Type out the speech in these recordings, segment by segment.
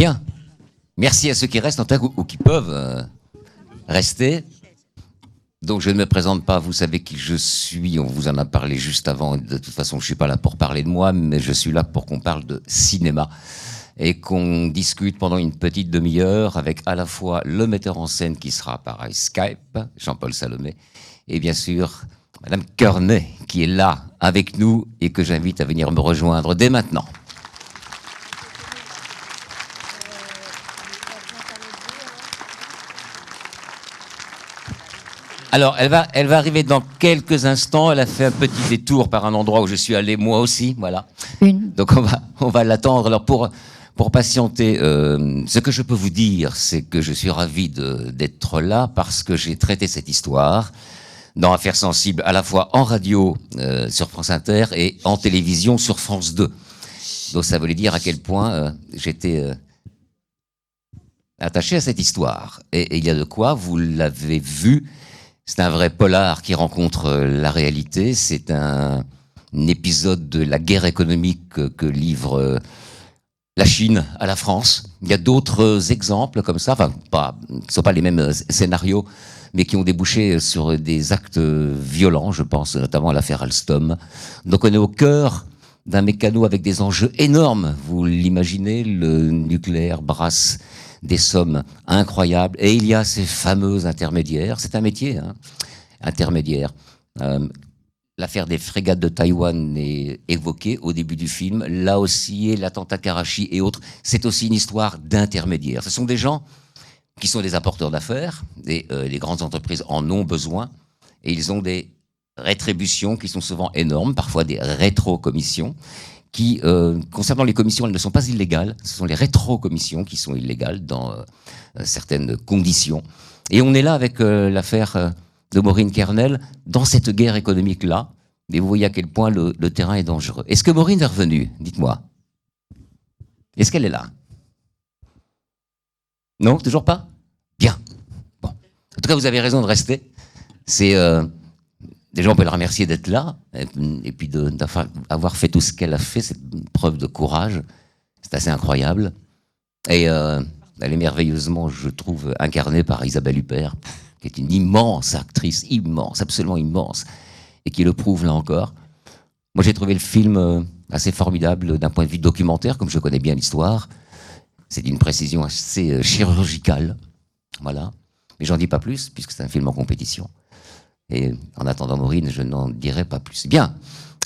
Bien. Merci à ceux qui restent en tout cas, ou qui peuvent rester. Donc je ne me présente pas, vous savez qui je suis, on vous en a parlé juste avant. De toute façon, je ne suis pas là pour parler de moi, mais je suis là pour qu'on parle de cinéma et qu'on discute pendant une petite demi-heure avec à la fois le metteur en scène qui sera par Skype, Jean-Paul Salomé, et bien sûr Madame Kearney qui est là avec nous et que j'invite à venir me rejoindre dès maintenant. Alors, elle va arriver dans quelques instants. Elle a fait un petit détour par un endroit où je suis allé moi aussi, voilà. Donc on va l'attendre. Alors pour patienter, ce que je peux vous dire, c'est que je suis ravi d'être là parce que j'ai traité cette histoire dans Affaires sensibles à la fois en radio sur France Inter et en télévision sur France 2. Donc ça voulait dire à quel point j'étais attaché à cette histoire. Et il y a de quoi, vous l'avez vu. C'est un vrai polar qui rencontre la réalité. C'est un épisode de la guerre économique que livre la Chine à la France. Il y a d'autres exemples comme ça, enfin, qui ne sont pas les mêmes scénarios, mais qui ont débouché sur des actes violents, je pense notamment à l'affaire Alstom. Donc on est au cœur d'un mécano avec des enjeux énormes. Vous l'imaginez, le nucléaire brasse des sommes incroyables. Et il y a ces fameux intermédiaires. C'est un métier, hein, intermédiaire. L'affaire des frégates de Taïwan est évoquée au début du film. Là aussi, l'attentat Karachi et autres, c'est aussi une histoire d'intermédiaires. Ce sont des gens qui sont des apporteurs d'affaires, et les grandes entreprises en ont besoin, et ils ont des rétributions qui sont souvent énormes, parfois des rétrocommissions, qui, concernant les commissions, elles ne sont pas illégales. Ce sont les rétrocommissions qui sont illégales dans certaines conditions. Et on est là avec l'affaire de Maureen Kernel dans cette guerre économique-là. Et vous voyez à quel point le terrain est dangereux. Est-ce que Maureen est revenue? Dites-moi. Est-ce qu'elle est là? Non, toujours pas? Bien. Bon. En tout cas, vous avez raison de rester. C'est... Déjà, on peut la remercier d'être là, et puis d'avoir fait tout ce qu'elle a fait, c'est une preuve de courage. C'est assez incroyable. Et elle est merveilleusement, je trouve, incarnée par Isabelle Huppert, qui est une immense actrice, immense, absolument immense, et qui le prouve là encore. Moi, j'ai trouvé le film assez formidable d'un point de vue documentaire, comme je connais bien l'histoire. C'est d'une précision assez chirurgicale, voilà. Mais j'en dis pas plus, puisque c'est un film en compétition. Et en attendant Maureen, je n'en dirai pas plus. Bien,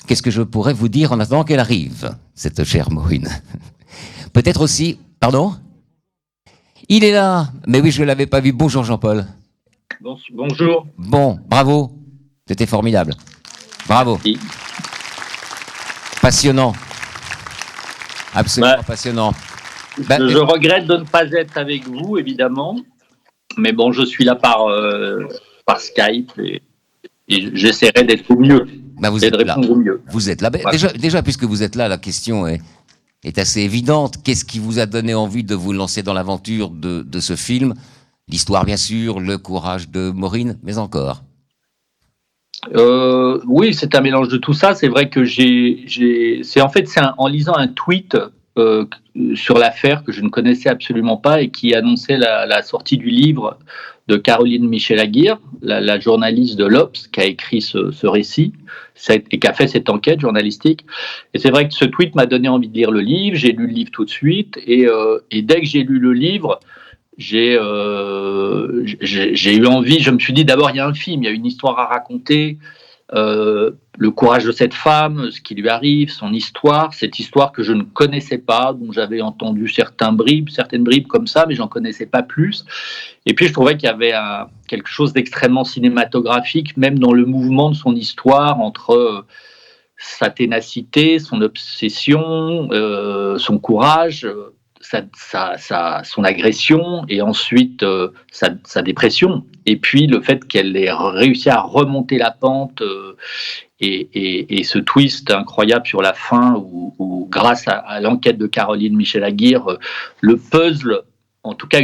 qu'est-ce que je pourrais vous dire en attendant qu'elle arrive, cette chère Maureen? Peut-être aussi... Pardon? Il est là. Mais oui, je ne l'avais pas vu. Bonjour Jean-Paul. Bonjour. Bon, bravo. C'était formidable. Bravo. Oui. Passionnant. Absolument passionnant. Je regrette de ne pas être avec vous, évidemment. Mais bon, je suis là par Skype et j'essaierai d'être au mieux. Vous êtes là. Au mieux. Vous êtes là. Voilà. Déjà, puisque vous êtes là, la question est assez évidente. Qu'est-ce qui vous a donné envie de vous lancer dans l'aventure de ce film? L'histoire, bien sûr, le courage de Maureen, mais encore. Oui, c'est un mélange de tout ça. C'est vrai que c'est en lisant un tweet sur l'affaire que je ne connaissais absolument pas et qui annonçait la sortie du livre de Caroline Michel-Aguirre, la journaliste de l'Obs, qui a écrit ce récit et qui a fait cette enquête journalistique. Et c'est vrai que ce tweet m'a donné envie de lire le livre. J'ai lu le livre tout de suite et dès que j'ai lu le livre, j'ai eu envie. Je me suis dit d'abord, il y a un film, il y a une histoire à raconter. Le courage de cette femme, ce qui lui arrive, son histoire, cette histoire que je ne connaissais pas, dont j'avais entendu certaines bribes comme ça, mais j'en connaissais pas plus. Et puis je trouvais qu'il y avait quelque chose d'extrêmement cinématographique, même dans le mouvement de son histoire, entre sa ténacité, son obsession, son courage, son agression et ensuite sa dépression. Et puis le fait qu'elle ait réussi à remonter la pente et ce twist incroyable sur la fin où grâce à l'enquête de Caroline Michel-Aguirre, le puzzle, en tout cas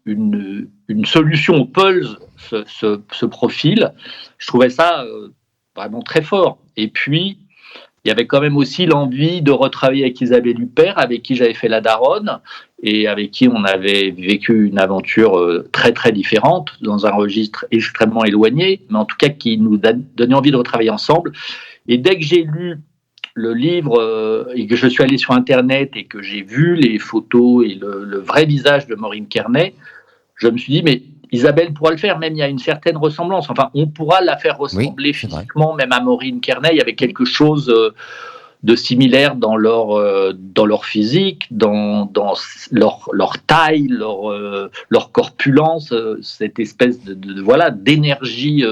une solution au puzzle se profile. Je trouvais ça vraiment très fort. Et puis il y avait quand même aussi l'envie de retravailler avec Isabelle Huppert, avec qui j'avais fait La Daronne, et avec qui on avait vécu une aventure très très différente, dans un registre extrêmement éloigné, mais en tout cas qui nous donnait envie de retravailler ensemble. Et dès que j'ai lu le livre et que je suis allé sur Internet et que j'ai vu les photos et le vrai visage de Maureen Kerney, je me suis dit, mais Isabelle pourra le faire, même il y a une certaine ressemblance. Enfin, on pourra la faire ressembler physiquement, même à Maureen Kerney. Il y avait quelque chose de similaire dans leur physique, dans leur taille, leur corpulence, cette espèce voilà d'énergie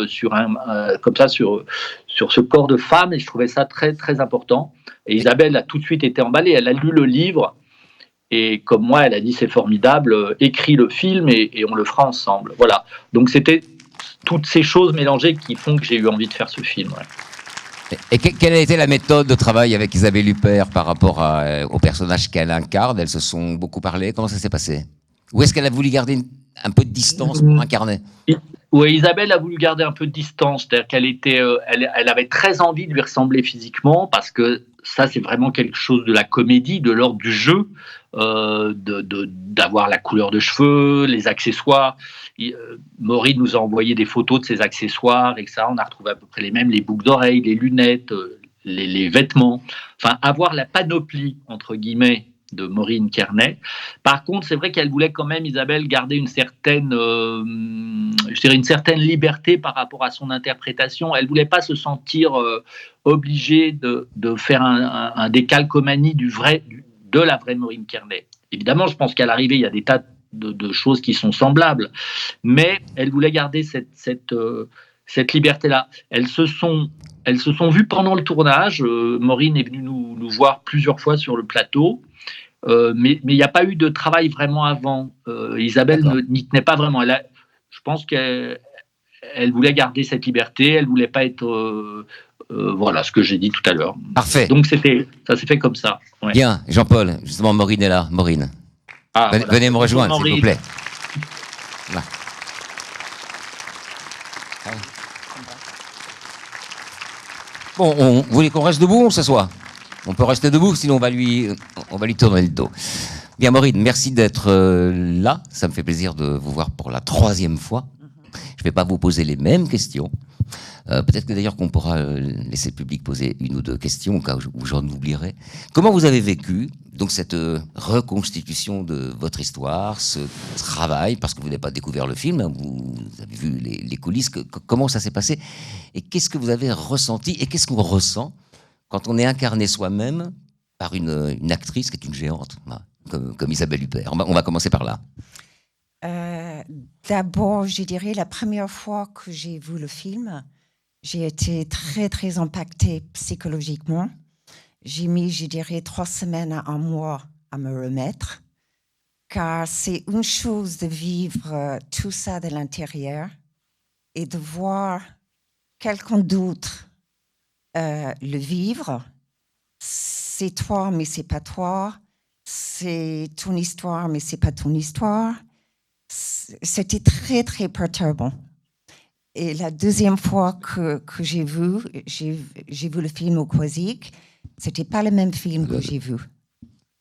comme ça sur ce corps de femme. Et je trouvais ça très très important. Et Isabelle a tout de suite été emballée. Elle a lu le livre. Et comme moi, elle a dit c'est formidable, écris le film et on le fera ensemble. Voilà. Donc c'était toutes ces choses mélangées qui font que j'ai eu envie de faire ce film. Ouais. Et quelle a été la méthode de travail avec Isabelle Huppert par rapport au personnage qu'elle incarne? Elles se sont beaucoup parlé. Comment ça s'est passé? Ou est-ce qu'elle a voulu garder un peu de distance pour incarner? Oui, Isabelle a voulu garder un peu de distance, c'est-à-dire elle avait très envie de lui ressembler physiquement, parce que ça, c'est vraiment quelque chose de la comédie, de l'ordre du jeu, d'avoir la couleur de cheveux, les accessoires. Maureen nous a envoyé des photos de ses accessoires, et que ça, on a retrouvé à peu près les mêmes, les boucles d'oreilles, les lunettes, les vêtements. Enfin, avoir la panoplie, entre guillemets, de Maureen Kerney. Par contre, c'est vrai qu'elle voulait quand même, Isabelle, garder une certaine liberté par rapport à son interprétation. Elle voulait pas se sentir obligée de faire un décalcomanie de la vraie Maureen Kerney. Évidemment, je pense qu'à l'arrivée, il y a des tas de choses qui sont semblables, mais elle voulait garder cette liberté-là. Elles se sont vues pendant le tournage. Maureen est venue nous voir plusieurs fois sur le plateau. Mais il n'y a pas eu de travail vraiment avant. Isabelle n'y tenait pas vraiment. Je pense qu'elle voulait garder cette liberté. Elle ne voulait pas être... voilà ce que j'ai dit tout à l'heure. Parfait. Donc ça s'est fait comme ça. Ouais. Bien, Jean-Paul, justement, Maureen est là. Maureen. Venez me rejoindre, s'il vous plaît. Là. Bon, vous voulez qu'on reste debout ou on s'assoit? On peut rester debout, sinon on va lui tourner le dos. Bien, Maureen, merci d'être là. Ça me fait plaisir de vous voir pour la 3e fois. Je ne vais pas vous poser les mêmes questions. Peut-être que d'ailleurs qu'on pourra laisser le public poser une ou deux questions, au cas où j'en oublierai. Comment vous avez vécu donc cette reconstitution de votre histoire, ce travail, parce que vous n'avez pas découvert le film, hein, vous avez vu les coulisses. Comment ça s'est passé? Et qu'est-ce que vous avez ressenti? Et qu'est-ce qu'on ressent quand on est incarné soi-même par une actrice qui est une géante, comme Isabelle Huppert? On va commencer par là. D'abord, je dirais, la première fois que j'ai vu le film, j'ai été très, très impactée psychologiquement. J'ai mis, je dirais, 3 semaines à 1 mois à me remettre, car c'est une chose de vivre tout ça de l'intérieur et de voir quelqu'un d'autre le vivre. C'est toi, mais c'est pas toi. C'est ton histoire, mais c'est pas ton histoire. C'était très, très perturbant. Et la deuxième fois que j'ai vu le film au Croisic, c'était pas le même film que j'ai vu.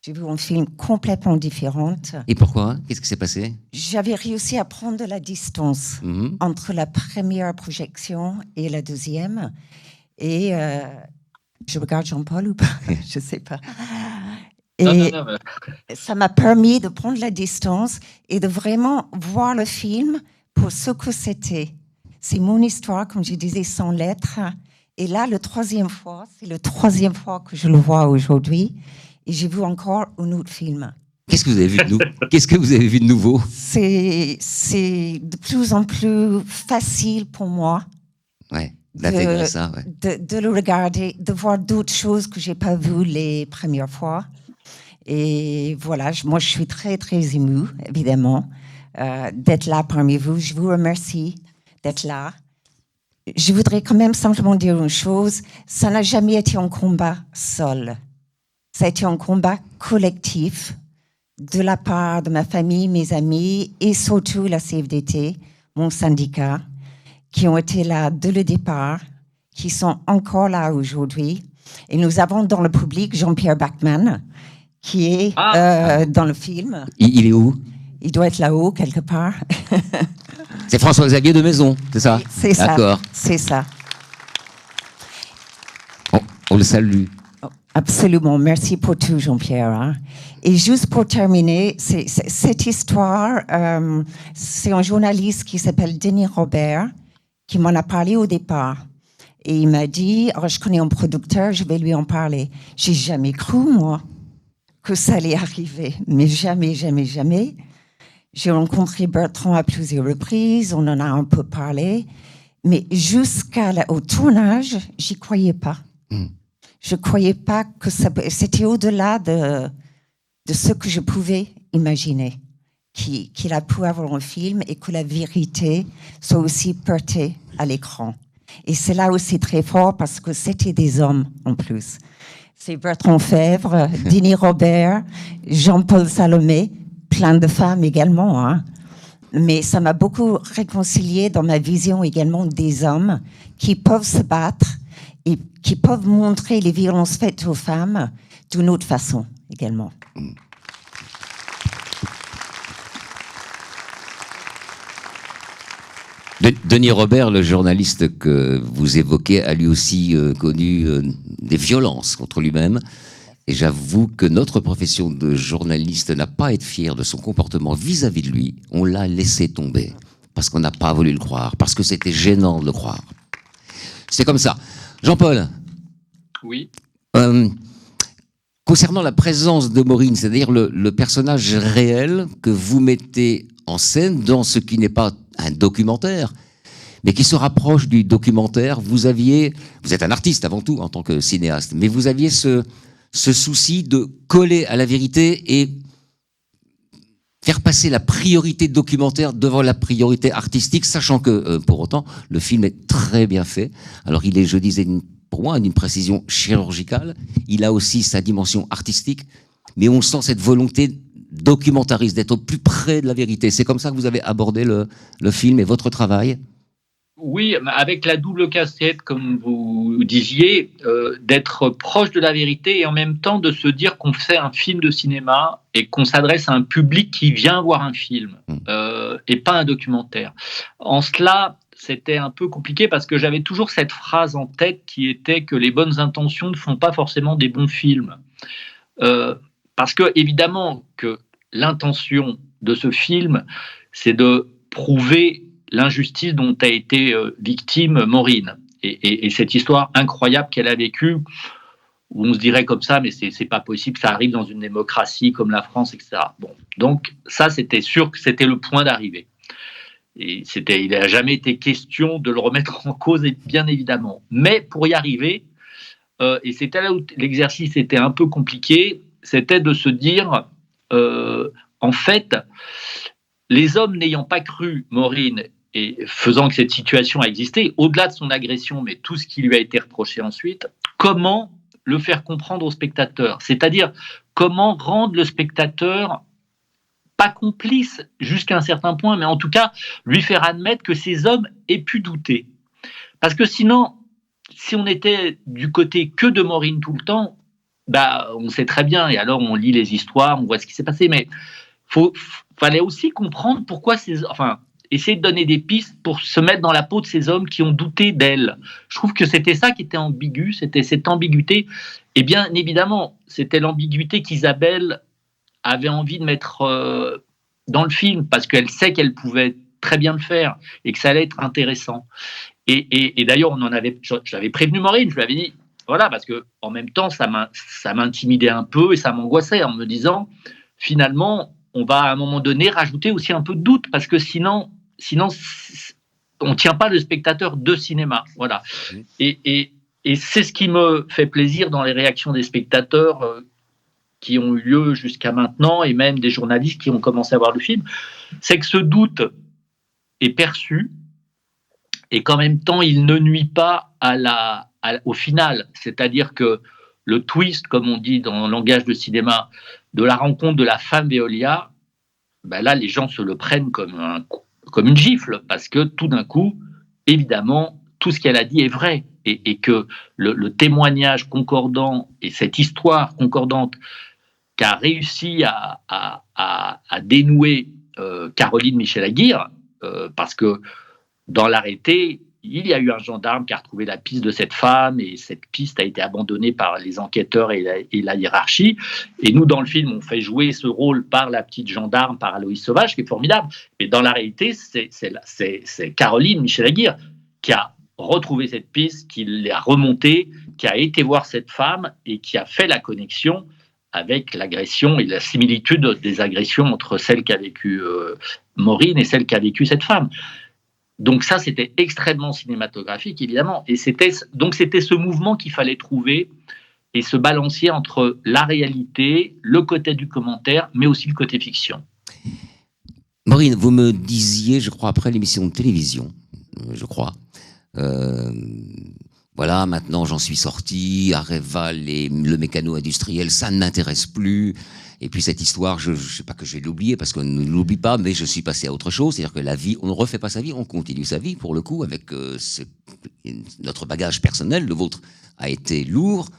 J'ai vu un film complètement différent. Et pourquoi? Qu'est-ce qui s'est passé? J'avais réussi à prendre de la distance entre la première projection et la deuxième. Et je regarde Jean-Paul ou pas? Je sais pas. Et non. Ça m'a permis de prendre la distance et de vraiment voir le film pour ce que c'était. C'est mon histoire, comme je disais, sans lettres. Et là, c'est la 3e fois que je le vois aujourd'hui. Et j'ai vu encore un autre film. Qu'est-ce que vous avez vu de Qu'est-ce que vous avez vu de nouveau? C'est de plus en plus facile pour moi. Ouais. D'intégrer ça, ouais. De le regarder, de voir d'autres choses que j'ai pas vues les premières fois. Et voilà, moi je suis très très émue, évidemment, d'être là parmi vous. Je vous remercie d'être là. Je voudrais quand même simplement dire une chose, ça n'a jamais été un combat seul. Ça a été un combat collectif de la part de ma famille, mes amis et surtout la CFDT, mon syndicat, qui ont été là dès le départ, qui sont encore là aujourd'hui. Et nous avons dans le public Jean-Pierre Bachmann, qui est dans le film. Il est où? Il doit être là-haut, quelque part. C'est François-Xavier de Maison, c'est ça? C'est ça. D'accord. C'est ça. On le salue. Absolument. Merci pour tout, Jean-Pierre. Hein. Et juste pour terminer, cette histoire, c'est un journaliste qui s'appelle Denis Robert qui m'en a parlé au départ. Et il m'a dit, je connais un producteur, je vais lui en parler. J'ai jamais cru, moi, que ça allait arriver. Mais jamais, jamais, jamais. J'ai rencontré Bertrand à plusieurs reprises, on en a un peu parlé. Mais jusqu'au tournage, j'y croyais pas. Je croyais pas que c'était au-delà de ce que je pouvais imaginer. Qu'il a pu avoir un film et que la vérité soit aussi portée à l'écran. Et c'est là aussi très fort parce que c'était des hommes en plus. C'est Bertrand Fèvre, Denis Robert, Jean-Paul Salomé, plein de femmes également. Hein. Mais ça m'a beaucoup réconcilié dans ma vision également des hommes qui peuvent se battre et qui peuvent montrer les violences faites aux femmes d'une autre façon également. Denis Robert, le journaliste que vous évoquez, a lui aussi connu des violences contre lui-même. Et j'avoue que notre profession de journaliste n'a pas à être fière de son comportement vis-à-vis de lui. On l'a laissé tomber parce qu'on n'a pas voulu le croire, parce que c'était gênant de le croire. C'est comme ça. Jean-Paul. Oui. Concernant la présence de Maureen, c'est-à-dire le personnage réel que vous mettez en scène dans ce qui n'est pas un documentaire, mais qui se rapproche du documentaire, vous êtes un artiste avant tout en tant que cinéaste, mais vous aviez ce souci de coller à la vérité et faire passer la priorité documentaire devant la priorité artistique, sachant que, pour autant, le film est très bien fait. Alors il est, je disais, pour moi, d'une précision chirurgicale. Il a aussi sa dimension artistique, mais on sent cette volonté documentariste, d'être au plus près de la vérité. C'est comme ça que vous avez abordé le film et votre travail? Oui, avec la double casquette, comme vous disiez, d'être proche de la vérité et en même temps de se dire qu'on fait un film de cinéma et qu'on s'adresse à un public qui vient voir un film et pas un documentaire. En cela, c'était un peu compliqué parce que j'avais toujours cette phrase en tête qui était que les bonnes intentions ne font pas forcément des bons films. Parce que, évidemment, que l'intention de ce film, c'est de prouver l'injustice dont a été victime Maureen. Et cette histoire incroyable qu'elle a vécue, où on se dirait comme ça, mais c'est pas possible, ça arrive dans une démocratie comme la France, etc. Bon, donc ça, c'était sûr que c'était le point d'arrivée. Et il n'a jamais été question de le remettre en cause, bien évidemment. Mais pour y arriver, et c'était là où l'exercice était un peu compliqué, c'était de se dire, en fait, les hommes n'ayant pas cru Maureen et faisant que cette situation a existé, au-delà de son agression, mais tout ce qui lui a été reproché ensuite, comment le faire comprendre au spectateur? C'est-à-dire, comment rendre le spectateur pas complice jusqu'à un certain point, mais en tout cas, lui faire admettre que ces hommes aient pu douter. Parce que sinon, si on était du côté que de Maureen tout le temps, bah, on sait très bien, et alors on lit les histoires, on voit ce qui s'est passé, mais fallait aussi comprendre pourquoi essayer de donner des pistes pour se mettre dans la peau de ces hommes qui ont douté d'elle. Je trouve que c'était ça qui était ambigu, c'était cette ambiguïté. Et bien évidemment, c'était l'ambiguïté qu'Isabelle avait envie de mettre dans le film, parce qu'elle sait qu'elle pouvait très bien le faire et que ça allait être intéressant. Et d'ailleurs, j'avais prévenu Maureen, je lui avais dit, voilà, parce que en même temps, ça m'intimidait un peu et ça m'angoissait en me disant, finalement, on va à un moment donné rajouter aussi un peu de doute, parce que sinon on ne tient pas le spectateur de cinéma. Voilà. Et c'est ce qui me fait plaisir dans les réactions des spectateurs qui ont eu lieu jusqu'à maintenant, et même des journalistes qui ont commencé à voir le film, c'est que ce doute est perçu et qu'en même temps, il ne nuit pas au final. C'est-à-dire que le twist, comme on dit dans le langage de cinéma, de la rencontre de la femme Veolia, ben là, les gens se le prennent comme une gifle, parce que tout d'un coup, évidemment, tout ce qu'elle a dit est vrai. et que le témoignage concordant et cette histoire concordante qu'a réussi à dénouer Caroline Michel-Aguirre, parce que dans l'arrêté, il y a eu un gendarme qui a retrouvé la piste de cette femme et cette piste a été abandonnée par les enquêteurs et la hiérarchie. Et nous, dans le film, on fait jouer ce rôle par la petite gendarme, par Aloïs Sauvage, qui est formidable. Mais dans la réalité, c'est Caroline Michel-Aguirre qui a retrouvé cette piste, qui l'a remontée, qui a été voir cette femme et qui a fait la connexion avec l'agression et la similitude des agressions entre celle qu'a vécue Maureen et celle qu'a vécue cette femme. Donc ça, c'était extrêmement cinématographique, évidemment. Et c'était ce mouvement qu'il fallait trouver et se balancer entre la réalité, le côté du commentaire, mais aussi le côté fiction. Maureen, vous me disiez, je crois, après l'émission de télévision, voilà, maintenant j'en suis sorti, Areval et le mécano-industriel, ça ne m'intéresse plus. Et puis cette histoire, je ne sais pas que je vais l'oublier, parce qu'on ne l'oublie pas, mais je suis passé à autre chose. C'est-à-dire que la vie, on ne refait pas sa vie, on continue sa vie, pour le coup, avec notre bagage personnel. Le vôtre a été lourd.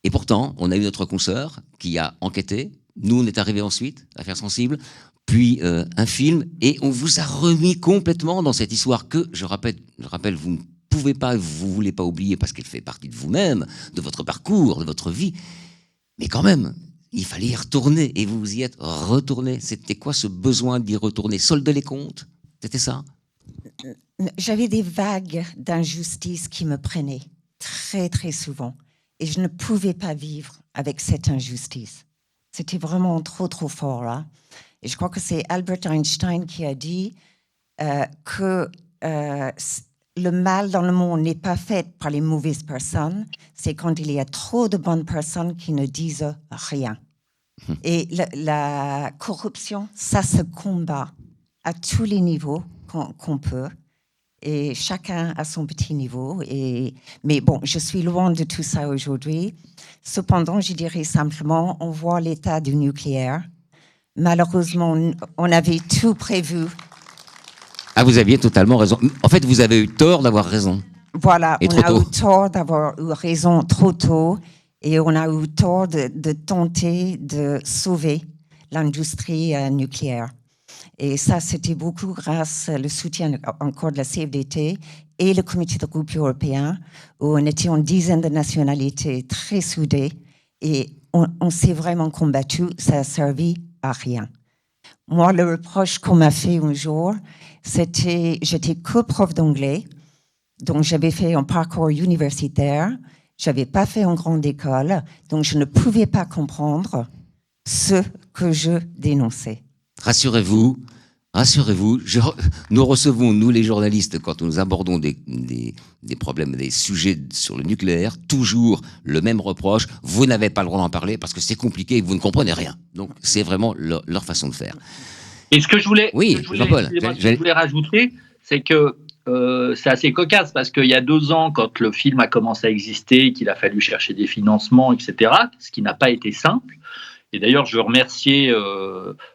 Et pourtant, on a eu notre consoeur qui a enquêté. Nous, on est arrivés ensuite, Affaires sensibles, puis un film, et on vous a remis complètement dans cette histoire que, je rappelle, vous ne pouvez pas, vous ne voulez pas oublier, parce qu'elle fait partie de vous-même, de votre parcours, de votre vie. Mais quand même, il fallait y retourner, et vous y êtes retourné. C'était quoi ce besoin d'y retourner? Solder les comptes? C'était ça? J'avais des vagues d'injustice qui me prenaient très, très souvent. Et je ne pouvais pas vivre avec cette injustice. C'était vraiment trop, trop fort, là. Et je crois que c'est Albert Einstein qui a dit que le mal dans le monde n'est pas fait par les mauvaises personnes, c'est quand il y a trop de bonnes personnes qui ne disent rien. Et la corruption, ça se combat à tous les niveaux qu'on peut. Et chacun a son petit niveau. Mais bon, je suis loin de tout ça aujourd'hui. Cependant, je dirais simplement, on voit l'état du nucléaire. Malheureusement, on avait tout prévu. Ah, vous aviez totalement raison. En fait, vous avez eu tort d'avoir raison. Voilà, et on a eu tort d'avoir eu raison trop tôt et on a eu tort de tenter de sauver l'industrie nucléaire. Et ça, c'était beaucoup grâce au soutien encore de la CFDT et le comité de groupe européen, où on était une dizaine de nationalités très soudées et on s'est vraiment combattu. Ça a servi à rien. Moi, le reproche qu'on m'a fait un jour, j'étais co-prof d'anglais, donc j'avais fait un parcours universitaire, j'avais pas fait une grande école, donc je ne pouvais pas comprendre ce que je dénonçais. Rassurez-vous, nous recevons, nous les journalistes, quand nous abordons des problèmes, des sujets sur le nucléaire, toujours le même reproche, vous n'avez pas le droit d'en parler parce que c'est compliqué et que vous ne comprenez rien. Donc c'est vraiment leur façon de faire. Et ce que je voulais, Jean-Paul, je voulais rajouter, c'est que c'est assez cocasse parce qu'il y a 2 ans, quand le film a commencé à exister, qu'il a fallu chercher des financements, etc., ce qui n'a pas été simple. Et d'ailleurs, je veux remercier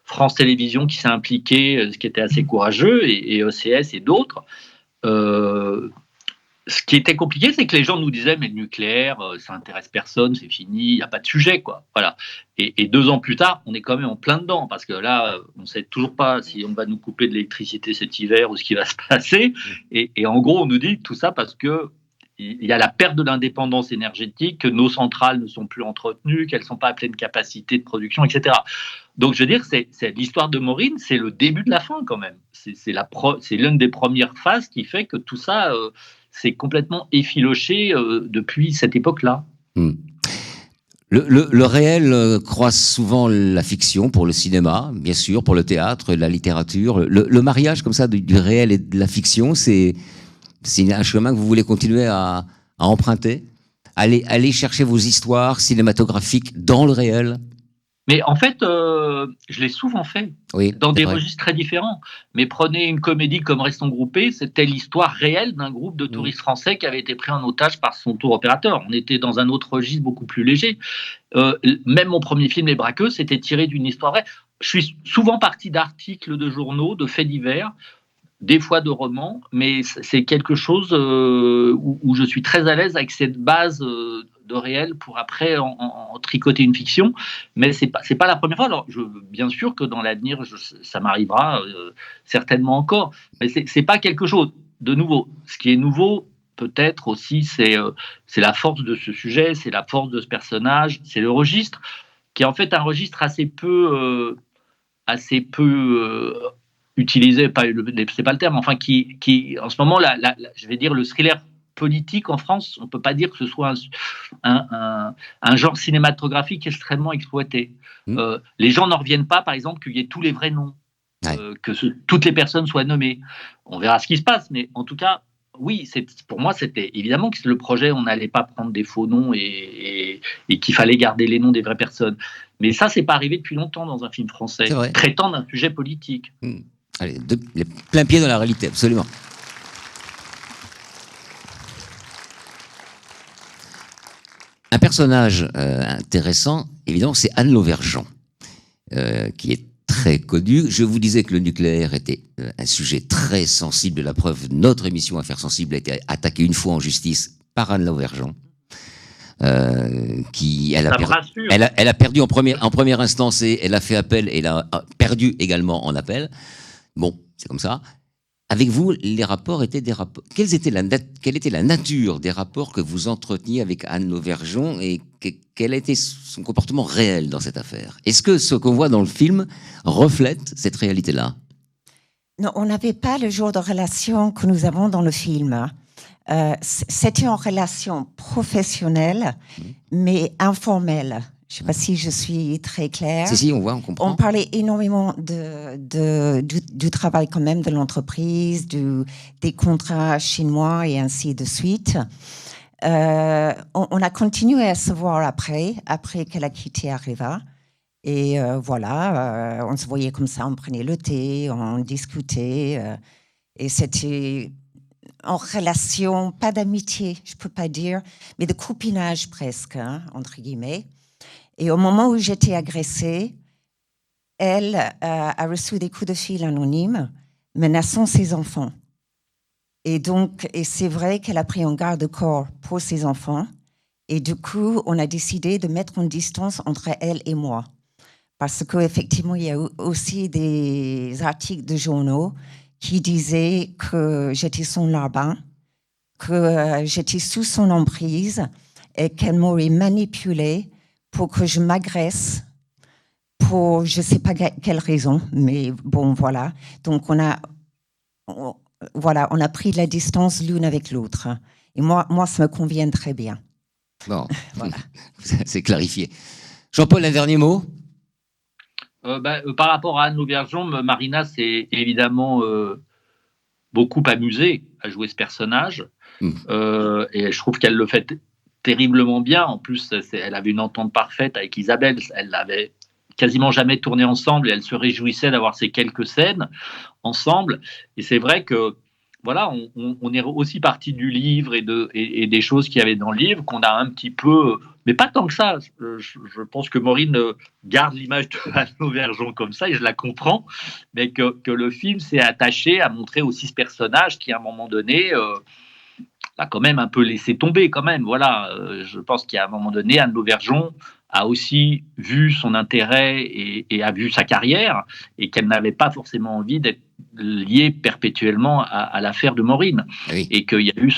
France Télévisions qui s'est impliqué, ce qui était assez courageux, et ECS et d'autres. Ce qui était compliqué, c'est que les gens nous disaient « mais le nucléaire, ça n'intéresse personne, c'est fini, il n'y a pas de sujet, quoi ». Voilà. Et 2 ans plus tard, on est quand même en plein dedans, parce que là, on ne sait toujours pas si on va nous couper de l'électricité cet hiver ou ce qui va se passer. Et en gros, on nous dit tout ça parce que il y a la perte de l'indépendance énergétique, que nos centrales ne sont plus entretenues, qu'elles ne sont pas à pleine capacité de production, etc. Donc, je veux dire, c'est l'histoire de Maureen, c'est le début de la fin quand même. C'est l'une des premières phases qui fait que tout ça s'est complètement effiloché depuis cette époque-là. Le réel croise souvent la fiction pour le cinéma, bien sûr, pour le théâtre, la littérature. Le mariage comme ça du réel et de la fiction, c'est un chemin que vous voulez continuer à emprunter? Aller chercher vos histoires cinématographiques dans le réel? Mais en fait, je l'ai souvent fait, dans des registres très différents. Mais prenez une comédie comme Restons groupés, c'était l'histoire réelle d'un groupe de touristes français qui avait été pris en otage par son tour opérateur. On était dans un autre registre beaucoup plus léger. Même mon premier film, Les Braqueux, c'était tiré d'une histoire vraie. Je suis souvent parti d'articles de journaux, de faits divers. des fois de romans, mais c'est quelque chose où je suis très à l'aise avec cette base de réel pour après en tricoter une fiction. Mais c'est pas la première fois. Alors, bien sûr que dans l'avenir, ça m'arrivera certainement encore. Mais c'est pas quelque chose de nouveau. Ce qui est nouveau, peut-être aussi, c'est la force de ce sujet, c'est la force de ce personnage, c'est le registre, qui est en fait un registre assez peu utilisé, c'est pas le terme, enfin qui en ce moment, je vais dire le thriller politique en France, on peut pas dire que ce soit un genre cinématographique extrêmement exploité. Les gens n'en reviennent pas, par exemple, qu'il y ait tous les vrais noms, toutes les personnes soient nommées. On verra ce qui se passe, mais en tout cas, oui, pour moi, c'était évidemment que le projet, on n'allait pas prendre des faux noms et qu'il fallait garder les noms des vraies personnes. Mais ça, c'est pas arrivé depuis longtemps dans un film français traitant d'un sujet politique. Allez, les plein pied dans la réalité, absolument. Un personnage intéressant, évidemment, c'est Anne Lauvergeon, qui est très connue. Je vous disais que le nucléaire était un sujet très sensible. La preuve, notre émission Affaires sensibles a été attaquée une fois en justice par Anne Lauvergeon. Elle a perdu en première instance et elle a fait appel et elle a perdu également en appel. Bon, c'est comme ça. Avec vous, les rapports étaient des rapports. Quelle était la nature des rapports que vous entreteniez avec Anne Lauvergeon et quel était son comportement réel dans cette affaire? Est-ce que ce qu'on voit dans le film reflète cette réalité-là? Non, on n'avait pas le genre de relation que nous avons dans le film. C'était une relation professionnelle, mais informelle. Je ne sais pas si je suis très claire. Si, on voit, on comprend. On parlait énormément du travail quand même de l'entreprise, des contrats chinois et ainsi de suite. On a continué à se voir après qu'elle a quitté Areva. Et voilà, on se voyait comme ça, on prenait le thé, on discutait. Et c'était en relation, pas d'amitié, je ne peux pas dire, mais de copinage presque, entre guillemets. Et au moment où j'étais agressée, elle a reçu des coups de fil anonymes menaçant ses enfants. Et c'est vrai qu'elle a pris un garde-corps pour ses enfants. Et du coup, on a décidé de mettre une distance entre elle et moi. Parce qu'effectivement, il y a aussi des articles de journaux qui disaient que j'étais son larbin, que j'étais sous son emprise et qu'elle m'aurait manipulée pour que je m'agresse pour je ne sais pas quelle raison, mais bon, voilà. Donc, on a pris la distance l'une avec l'autre. Et moi, ça me convient très bien. Bon, voilà. C'est clarifié. Jean-Paul, un dernier mot? Par rapport à Anne Lauvergeon, Marina s'est évidemment beaucoup amusée à jouer ce personnage. Et je trouve qu'elle le fait terriblement bien. En plus, elle avait une entente parfaite avec Isabelle. Elle n'avait quasiment jamais tourné ensemble et elle se réjouissait d'avoir ces quelques scènes ensemble. Et c'est vrai que voilà, on est aussi parti du livre et des choses qu'il y avait dans le livre qu'on a un petit peu, mais pas tant que ça. Je pense que Maureen garde l'image de Anne Lauvergeon comme ça et je la comprends, mais que le film s'est attaché à montrer aussi ce personnage qui, à un moment donné, a quand même un peu laissé tomber quand même. Voilà, je pense qu'à un moment donné, Anne Lauvergeon a aussi vu son intérêt et a vu sa carrière et qu'elle n'avait pas forcément envie d'être liée perpétuellement à l'affaire de Maureen. Oui. Et qu'il y a eu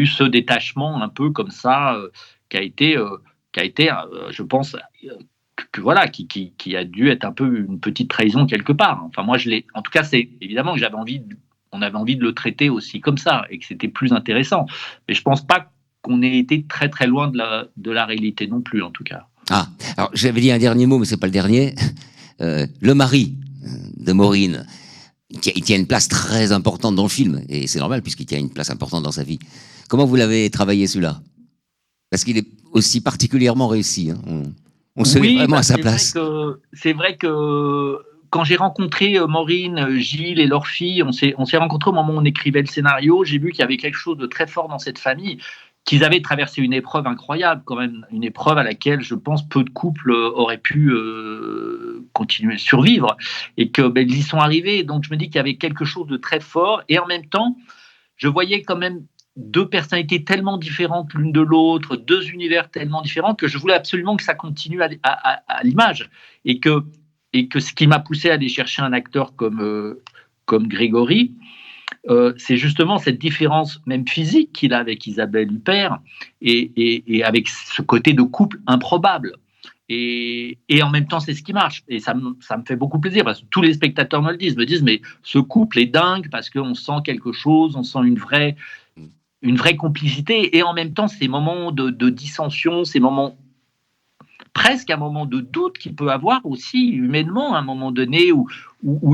ce détachement un peu comme ça qui a été, je pense, voilà, qui a dû être un peu une petite trahison quelque part. Enfin, moi, en tout cas, c'est évidemment que on avait envie de le traiter aussi comme ça et que c'était plus intéressant. Mais je pense pas qu'on ait été très très loin de la réalité non plus, en tout cas. Ah, alors j'avais dit un dernier mot, mais c'est pas le dernier. Le mari de Maureen, il tient une place très importante dans le film, et c'est normal puisqu'il tient une place importante dans sa vie. Comment vous l'avez travaillé celui-là? Parce qu'il est aussi particulièrement réussi. On se met vraiment à sa place. C'est vrai que quand j'ai rencontré Maureen, Gilles et leur fille, on s'est rencontrés au moment où on écrivait le scénario. J'ai vu qu'il y avait quelque chose de très fort dans cette famille, qu'ils avaient traversé une épreuve incroyable, quand même, une épreuve à laquelle je pense peu de couples auraient pu continuer à survivre, et que ils y sont arrivés. Donc je me dis qu'il y avait quelque chose de très fort, et en même temps, je voyais quand même deux personnalités tellement différentes l'une de l'autre, deux univers tellement différents, que je voulais absolument que ça continue à l'image, et que ce qui m'a poussé à aller chercher un acteur comme Grégory, c'est justement cette différence même physique qu'il a avec Isabelle Huppert, et avec ce côté de couple improbable. Et en même temps, c'est ce qui marche. Et ça me fait beaucoup plaisir, parce que tous les spectateurs me disent, mais ce couple est dingue, parce qu'on sent quelque chose, on sent une vraie complicité. Et en même temps, ces moments de dissension, ces moments, presque un moment de doute qu'il peut avoir aussi humainement, à un moment donné où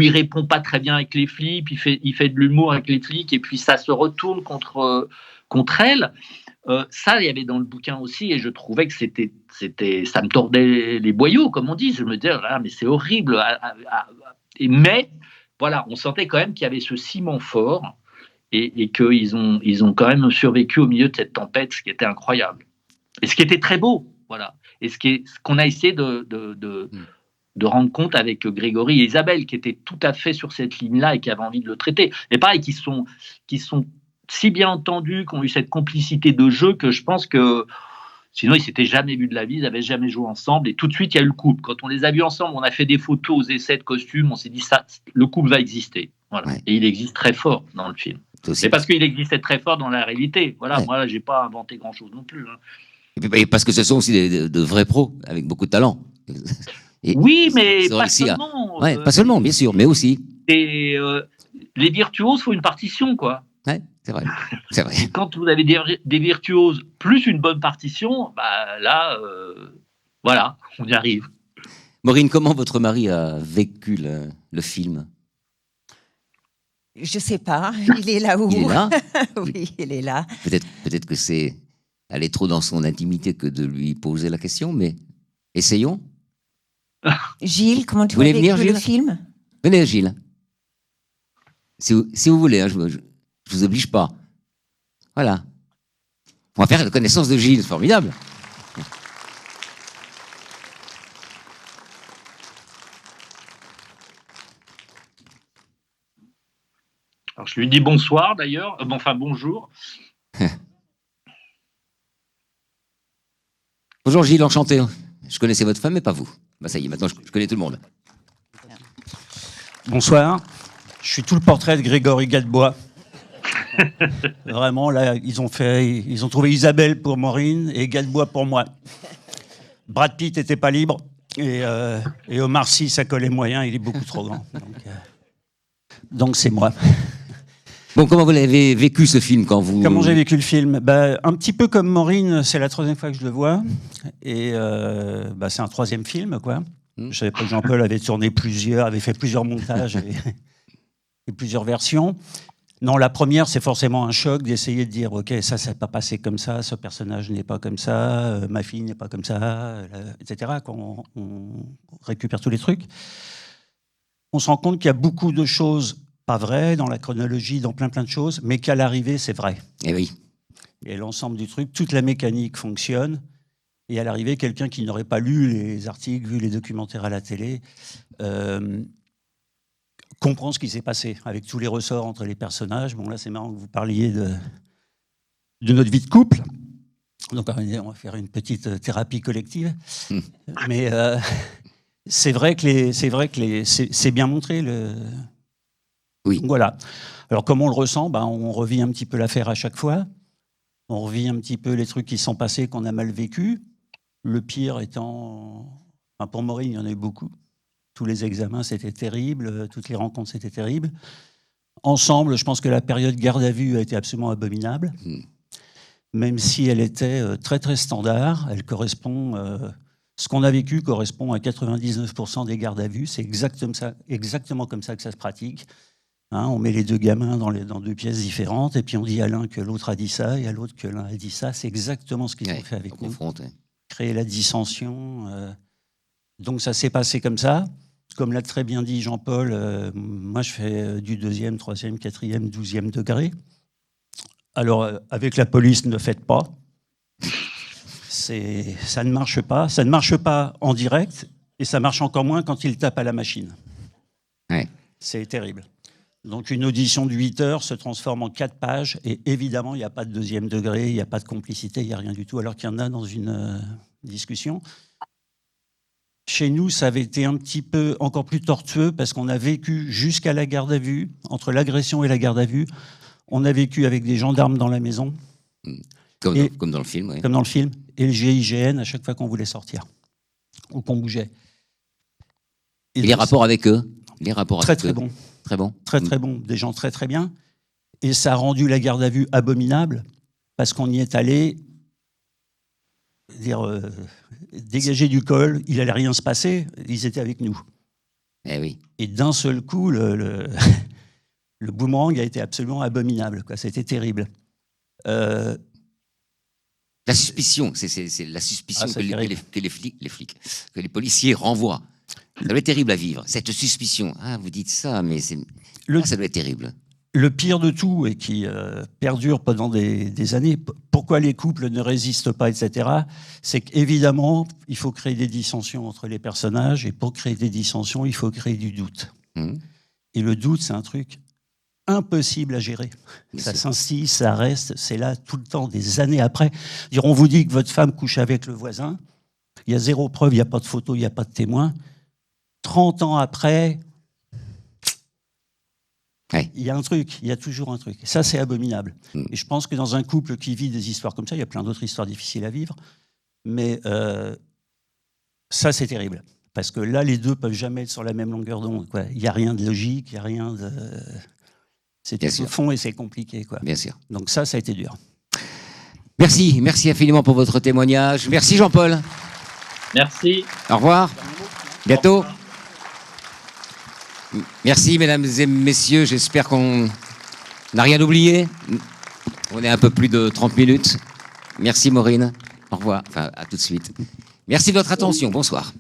il répond pas très bien avec les flics, il fait de l'humour avec les flics, et puis ça se retourne contre elle. Ça, il y avait dans le bouquin aussi, et je trouvais que ça me tordait les boyaux, comme on dit. Je me disais, mais c'est horrible. Mais voilà, on sentait quand même qu'il y avait ce ciment fort, et qu'ils ont quand même survécu au milieu de cette tempête, ce qui était incroyable. Et ce qui était très beau, voilà. Et ce qu'on a essayé de rendre compte avec Grégory et Isabelle, qui étaient tout à fait sur cette ligne-là et qui avaient envie de le traiter. Et pareil, qui sont si bien entendus, qui ont eu cette complicité de jeu, que je pense que sinon ils s'étaient jamais vus de la vie, ils n'avaient jamais joué ensemble, et tout de suite il y a eu le couple. Quand on les a vus ensemble, on a fait des photos aux essais de costumes, on s'est dit, ça, le couple va exister. Voilà. Ouais. Et il existe très fort dans le film. C'est parce qu'il existait très fort dans la réalité. Voilà, ouais. Moi, j'ai pas inventé grand-chose non plus. Hein. Et parce que ce sont aussi de vrais pros avec beaucoup de talent. Oui, mais pas seulement. Ouais, pas seulement, bien sûr, mais aussi. Et les virtuoses, il faut une partition, quoi. Ouais, c'est vrai. C'est vrai. Quand vous avez des virtuoses plus une bonne partition, là, voilà, on y arrive. Maureen, comment votre mari a vécu le film ? Je sais pas, il est là où. Il est là. Oui, il est là. Peut-être que c'est aller trop dans son intimité que de lui poser la question, mais essayons. Gilles, comment tu as vécu le film ? Venez, Gilles. Si vous voulez, hein, je vous oblige pas. Voilà. On va faire la connaissance de Gilles, c'est formidable. Alors, je lui dis bonsoir d'ailleurs, bonjour. Bonjour Gilles, enchanté. Je connaissais votre femme, mais pas vous. Ça y est, maintenant je connais tout le monde. Bonsoir. Je suis tout le portrait de Grégory Gadebois. Vraiment, là, ils ont trouvé Isabelle pour Maureen et Gadebois pour moi. Brad Pitt n'était pas libre, et Omar Sy, ça collait moyen, il est beaucoup trop grand. Donc c'est moi. Bon, comment vous l'avez vécu ce film quand vous... Comment j'ai vécu le film ? Un petit peu comme Maureen, c'est la 3e fois que je le vois. Et c'est un 3e film, quoi. Je savais pas que Jean-Paul avait fait plusieurs montages et plusieurs versions. Non, la première, c'est forcément un choc d'essayer de dire, OK, ça s'est pas passé comme ça, ce personnage n'est pas comme ça, ma fille n'est pas comme ça, etc. Quand on récupère tous les trucs, on se rend compte qu'il y a beaucoup de choses pas vraies dans la chronologie, dans plein de choses, mais qu'à l'arrivée, c'est vrai. Et oui. Et l'ensemble du truc, toute la mécanique fonctionne. Et à l'arrivée, quelqu'un qui n'aurait pas lu les articles, vu les documentaires à la télé, comprend ce qui s'est passé, avec tous les ressorts entre les personnages. Bon, là, c'est marrant que vous parliez de notre vie de couple. Donc, on va faire une petite thérapie collective. Mais c'est vrai que c'est bien montré. Oui. Donc, voilà. Alors, comment on le ressent ? On revit un petit peu l'affaire à chaque fois. On revit un petit peu les trucs qui sont passés, qu'on a mal vécu. Le pire étant... pour Maureen, il y en a eu beaucoup. Tous les examens, c'était terrible. Toutes les rencontres, c'était terrible. Ensemble, je pense que la période garde à vue a été absolument abominable. Même si elle était très, très standard. Elle correspond... ce qu'on a vécu correspond à 99% des gardes à vue. C'est exactement comme ça que ça se pratique. On met les deux gamins dans 2 pièces différentes, et puis on dit à l'un que l'autre a dit ça, et à l'autre que l'un a dit ça. C'est exactement ce qu'ils ont fait avec nous. Créer la dissension. Donc ça s'est passé comme ça. Comme l'a très bien dit Jean-Paul, moi je fais du 2e, 3e, 4e, 12e degré. Alors avec la police, ne faites pas. Ça ne marche pas. Ça ne marche pas en direct, Et ça marche encore moins quand il tape à la machine. Ouais. C'est terrible. Donc une audition de 8 heures se transforme en 4 pages et évidemment, il n'y a pas de deuxième degré, il n'y a pas de complicité, il n'y a rien du tout, alors qu'il y en a dans une discussion. Chez nous, ça avait été un petit peu encore plus tortueux parce qu'on a vécu jusqu'à la garde à vue, entre l'agression et la garde à vue, on a vécu avec des gendarmes dans la maison. Comme dans le film, oui. Comme dans le film, et le GIGN à chaque fois qu'on voulait sortir ou qu'on bougeait. Et les rapports avec eux Très bons. Très bon. Très bon, des gens très bien. Et ça a rendu la garde à vue abominable parce qu'on y est allé dégager du col, il allait rien se passer, ils étaient avec nous. Eh oui. Et d'un seul coup, le boomerang a été absolument abominable, quoi. C'était terrible. La suspicion, c'est la suspicion que les policiers renvoient. Ça doit être terrible à vivre, cette suspicion. Ah, vous dites ça, mais ça doit être terrible. Le pire de tout, et qui perdure pendant des années, pourquoi les couples ne résistent pas, etc., c'est qu'évidemment, il faut créer des dissensions entre les personnages, et pour créer des dissensions, il faut créer du doute. Et le doute, c'est un truc impossible à gérer. Ça s'instille, ça reste, c'est là tout le temps, des années après. On vous dit que votre femme couche avec le voisin, il y a 0 preuve, il n'y a pas de photo, il n'y a pas de témoin. 30 ans après, il y a un truc, il y a toujours un truc. Ça, c'est abominable. Et je pense que dans un couple qui vit des histoires comme ça, il y a plein d'autres histoires difficiles à vivre, mais ça, c'est terrible. Parce que là, les deux peuvent jamais être sur la même longueur d'onde, quoi. Il n'y a rien de logique, il n'y a rien de... C'est tout au fond et c'est compliqué, quoi. Bien sûr. Donc ça a été dur. Merci infiniment pour votre témoignage. Merci Jean-Paul. Merci. Au revoir. Bientôt. Merci mesdames et messieurs, j'espère qu'on n'a rien oublié. On est un peu plus de 30 minutes. Merci Maureen. Au revoir. Enfin, à tout de suite. Merci de votre attention. Bonsoir.